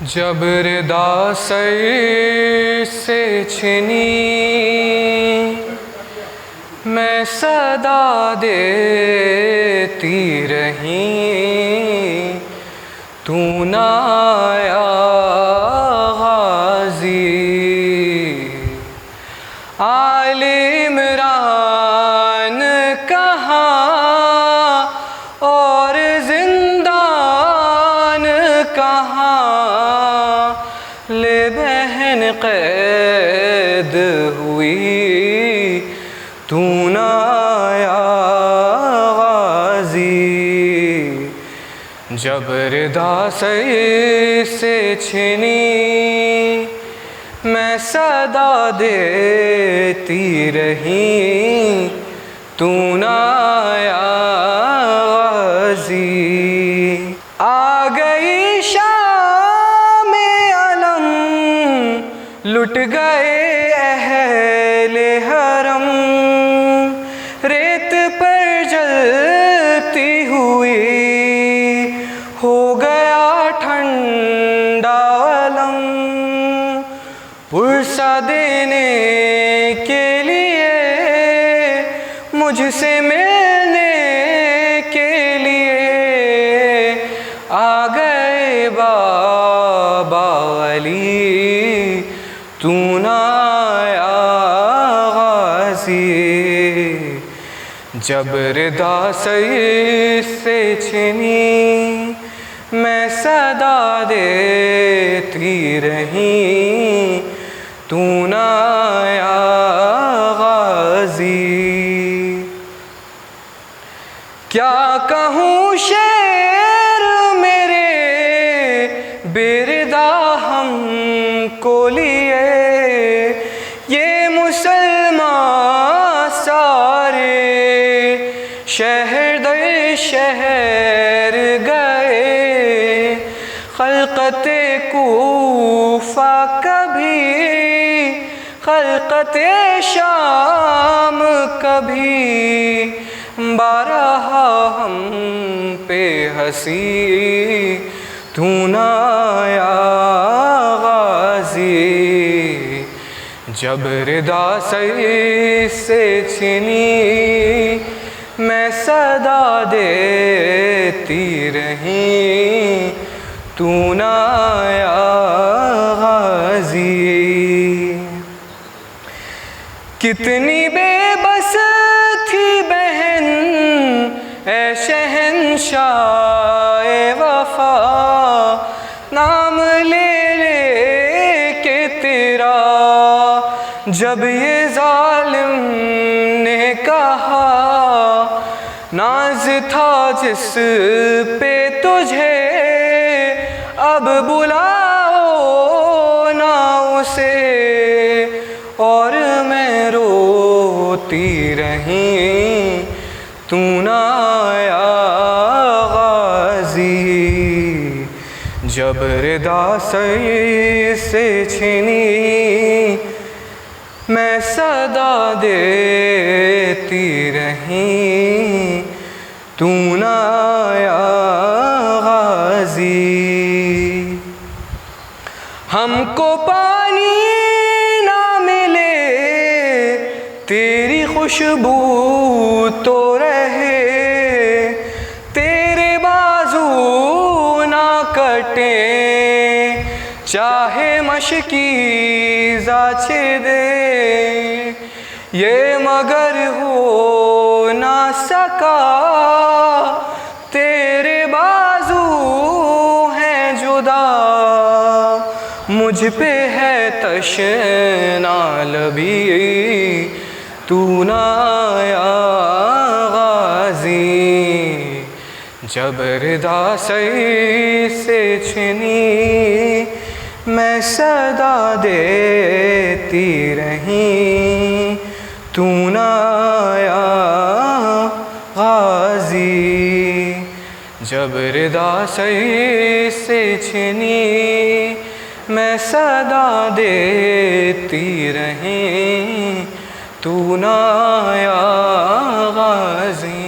جب ردا سر سے چھنی میں صدا دیتی رہی، تو نہ آیا غازی۔ آل عمران کہاں اور زندان کہاں، لے بہن قید ہوئی، تو نہ آیا غازی۔ جب ردا سر سے چھنی میں صدا دیتی رہی، تو نہ آیا غازی۔ آ گئی شام علم، لٹ گئے اہل حرم، ریت پر جلتی ہوئی ہو گیا ٹھنڈا علم۔ پرسہ دینے کے لیے مجھ سے ملنے کے لیے آ گئے بابا علی، تو نہ آیا غازی۔ جب ردا سر سے چھنی میں صدا دیتی رہی، تو نہ آیا غازی۔ کیا کہوں شعر میرے بردا ہم کو لیے، یہ مسلمان سارے شہر در شہر گئے، خلقت کوفہ کبھی، خلقت شام کبھی، بارہا ہم پہ ہنسی، تو نہ آیا غازی۔ جب ردا سر سے چھنی میں صدا دیتی رہی، تو نہ آیا غازی۔ کتنی بے بس تھی بہن اے شہنشاہ وفا، نام لے لے کے تیرا جب یہ ظالم نے کہا، ناز تھا جس پہ تجھے اب بلاؤ نہ اسے، اور میں روتی رہی، تو نہ آیا غازی۔ جب ردا سر سے چھنی میں صدا دیتی رہی، تو نہ آیا غازی۔ ہم کو پانی نہ ملے تیری خوشبو تو رہے، تیرے بازو نہ کٹے چاہے مشکی زاچ دے، یہ مگر ہو نہ سکا تیرے بازو ہیں جدا، مجھ پہ ہے تشنا لبی، تو نہ آیا غازی۔ جب ردا سر سے چھنی میں صدا دیتی رہی، تو نہ آیا غازی۔ جب ردا سر سے چھنی میں صدا دیتی رہی، تو نہ آیا غازی۔